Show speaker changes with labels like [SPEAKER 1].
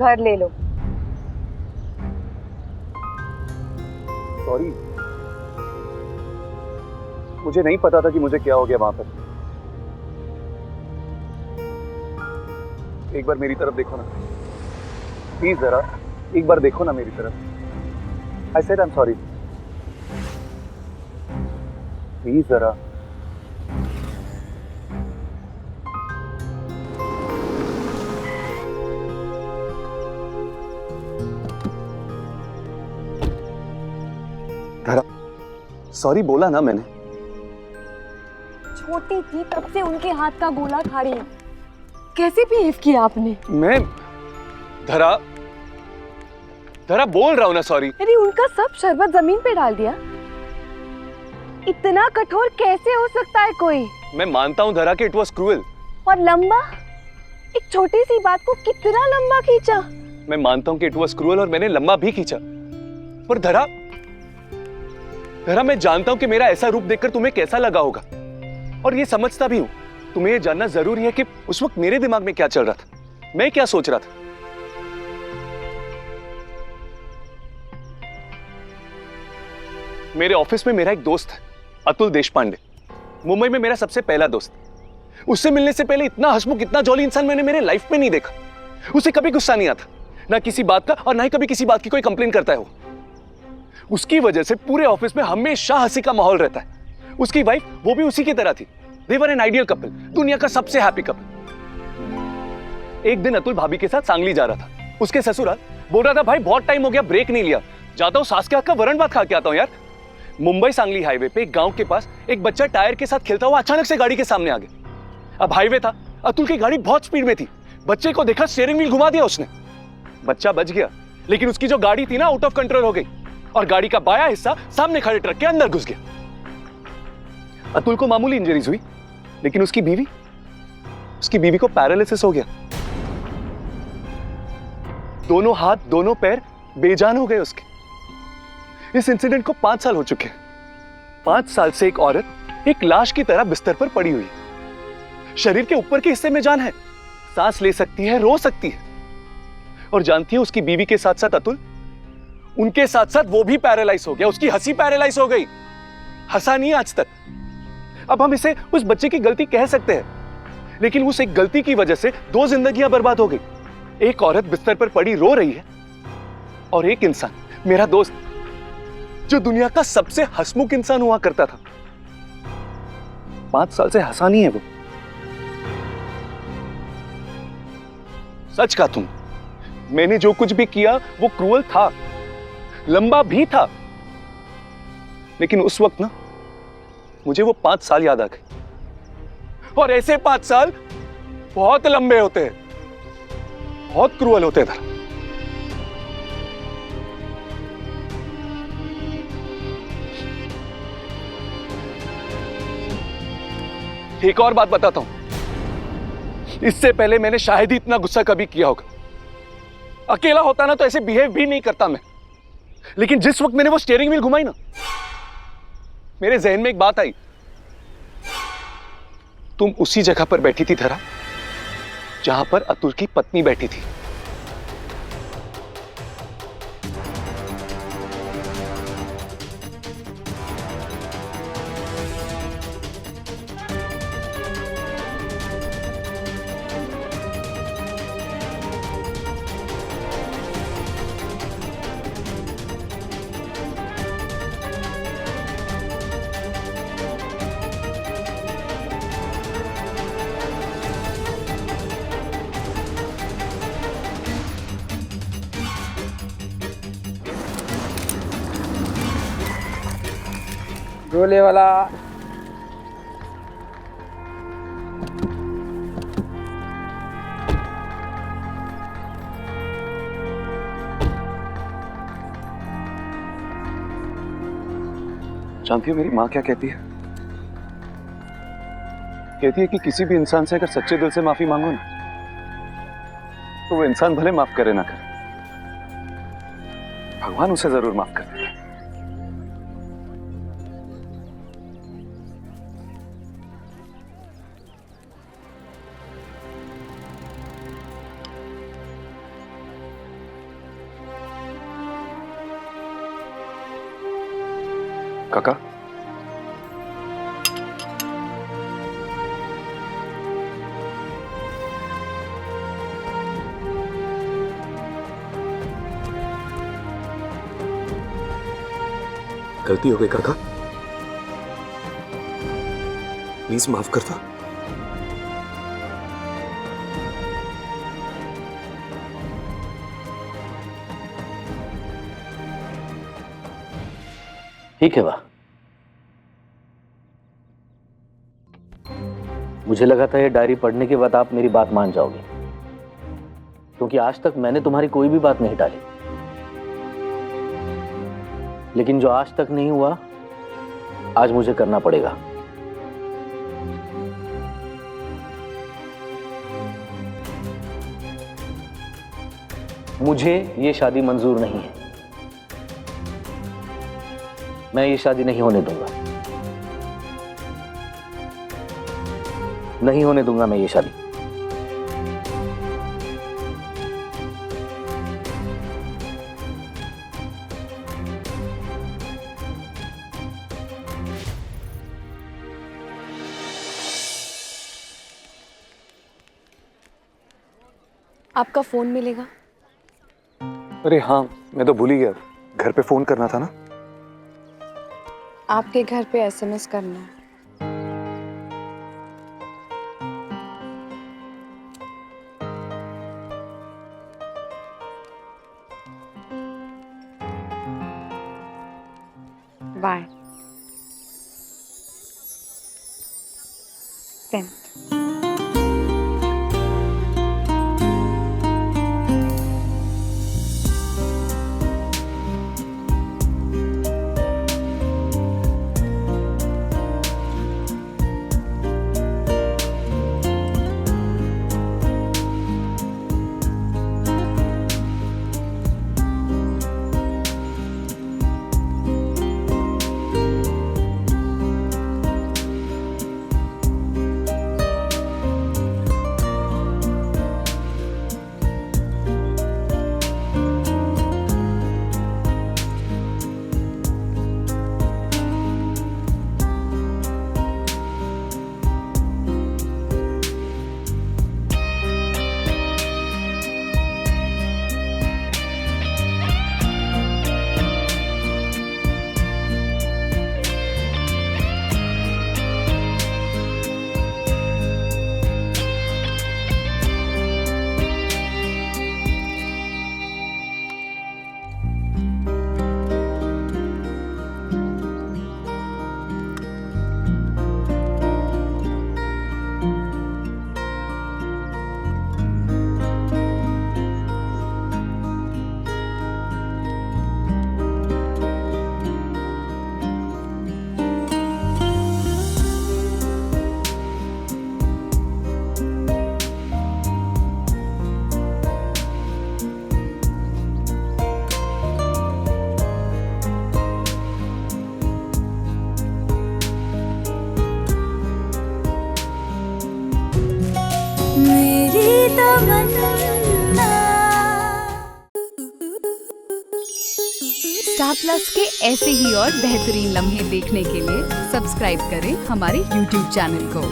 [SPEAKER 1] घर ले लो।
[SPEAKER 2] सॉरी, मुझे नहीं पता था कि मुझे क्या हो गया वहां पर। एक बार मेरी तरफ देखो ना प्लीज, जरा एक बार देखो ना मेरी तरफ। I said I am sorry, please जरा। सॉरी बोला ना मैंने।
[SPEAKER 1] छोटी थी तब से उनके हाथ का गोला खा रही हूँ। कैसे बिहेव किया आपने?
[SPEAKER 2] मैं धरा बोल रहा हूं ना सॉरी।
[SPEAKER 1] अरे उनका सब शरबत जमीन पे डाल दिया। इतना कठोर कैसे हो सकता है कोई?
[SPEAKER 2] मैं मानता हूं धरा कि इट वाज क्रूएल।
[SPEAKER 1] और लंबा, एक छोटी सी बात को कितना लंबा खींचा।
[SPEAKER 2] मैं मानता हूं कि इट वाज क्रूएल और मैंने लंबा भी खींचा, पर धरा मैं जानता हूं कि मेरा ऐसा रूप देखकर तुम्हें कैसा लगा होगा, और ये समझता भी हूं। तुम्हें ये जानना जरूरी है कि उस वक्त मेरे दिमाग में क्या चल रहा था, मैं क्या सोच रहा था। मेरे ऑफिस में मेरा एक दोस्त है, अतुल देशपांडे, मुंबई में मेरा सबसे पहला दोस्त। उससे मिलने से पहले इतना हंसमुख, इतना जॉली इंसान मैंने मेरे लाइफ में नहीं देखा। उसे कभी गुस्सा नहीं आता, ना किसी बात का, और ना ही कभी किसी बात की कोई कंप्लेन करता है वो। उसकी वजह से पूरे ऑफिस में हमेशा हंसी का माहौल रहता है। उसकी वाइफ, वो भी उसी की तरह थी। दे वर एन आइडियल कपल, दुनिया का सबसे हैप्पी कपल। एक दिन अतुल भाभी के साथ सांगली जा रहा था। उसके ससुराल बोल रहा था, भाई बहुत टाइम हो गया, ब्रेक नहीं लिया, जाता हूं सास के हाथ का वरण भात खा के आता हूं यार। मुंबई सांगली हाईवे पे एक गांव के पास एक बच्चा टायर के साथ खेलता हुआ अचानक से गाड़ी के सामने आ गया। अब हाईवे था, अतुल की गाड़ी बहुत स्पीड में थी। बच्चे को देखा, स्टीयरिंग व्हील घुमा दिया उसने। बच्चा बच गया, लेकिन उसकी जो गाड़ी थी ना, आउट ऑफ कंट्रोल हो गई और गाड़ी का बायां हिस्सा सामने खड़े ट्रक के अंदर घुस गया। अतुल को मामूली इंजरीज हुई, लेकिन उसकी बीवी को पैरालिसिस हो गया। दोनों हाथ, दोनों पैर बेजान हो गए उसके। इस इंसिडेंट को 5 साल हो चुके हैं। 5 साल से एक औरत एक लाश की तरह बिस्तर पर पड़ी हुई है। शरीर के ऊपर के हिस्से में जान है, सांस ले सकती है, रो सकती है। और जानती है, उसकी बीवी के साथ साथ अतुल, उनके साथ साथ वो भी पैरालाइज हो गया। उसकी हंसी पैरालाइज हो गई, हंसा नहीं आज तक। अब हम इसे उस बच्चे की गलती कह सकते हैं, लेकिन उस एक गलती की वजह से 2 जिंदगियां बर्बाद हो गई। एक औरत बिस्तर पर पड़ी रो रही है, और एक इंसान, मेरा दोस्त, जो दुनिया का सबसे हंसमुख इंसान हुआ करता था, 5 साल से हंसा नहीं है वो। सच कहा तुम, मैंने जो कुछ भी किया वो क्रूअल था, लंबा भी था, लेकिन उस वक्त ना मुझे वो 5 साल याद आ गए। और ऐसे 5 साल बहुत लंबे होते हैं, बहुत क्रूअल होते हैं। एक और बात बताता हूं, इससे पहले मैंने शायद ही इतना गुस्सा कभी किया होगा। अकेला होता ना तो ऐसे बिहेव भी नहीं करता मैं, लेकिन जिस वक्त मैंने वो स्टीयरिंग व्हील घुमाई ना, मेरे जहन में एक बात आई। तुम उसी जगह पर बैठी थी धरा, जहां पर अतुल की पत्नी बैठी थी।
[SPEAKER 3] गोले वाला
[SPEAKER 2] जानती हो मेरी माँ क्या कहती है? कहती है कि किसी भी इंसान से अगर सच्चे दिल से माफी मांगो ना, तो वो इंसान भले माफ करे ना करे, भगवान उसे जरूर माफ कर देता है। काका, गलती हो गई काका, प्लीज माफ कर दो।
[SPEAKER 4] ठीक है वाह, मुझे लगा था ये डायरी पढ़ने के बाद आप मेरी बात मान जाओगे, क्योंकि आज तक मैंने तुम्हारी कोई भी बात नहीं टाली। लेकिन जो आज तक नहीं हुआ, आज मुझे करना पड़ेगा। मुझे ये शादी मंजूर नहीं है। मैं ये शादी नहीं होने दूंगा, नहीं होने दूंगा मैं ये शादी।
[SPEAKER 1] आपका फोन मिलेगा?
[SPEAKER 2] अरे हाँ, मैं तो भूल ही गया, घर पे फोन करना था ना।
[SPEAKER 1] आपके घर पे एसएमएस करना है। बाय। सेंड।
[SPEAKER 5] स्टार प्लस के ऐसे ही और बेहतरीन लम्हे देखने के लिए सब्सक्राइब करें हमारे YouTube चैनल को।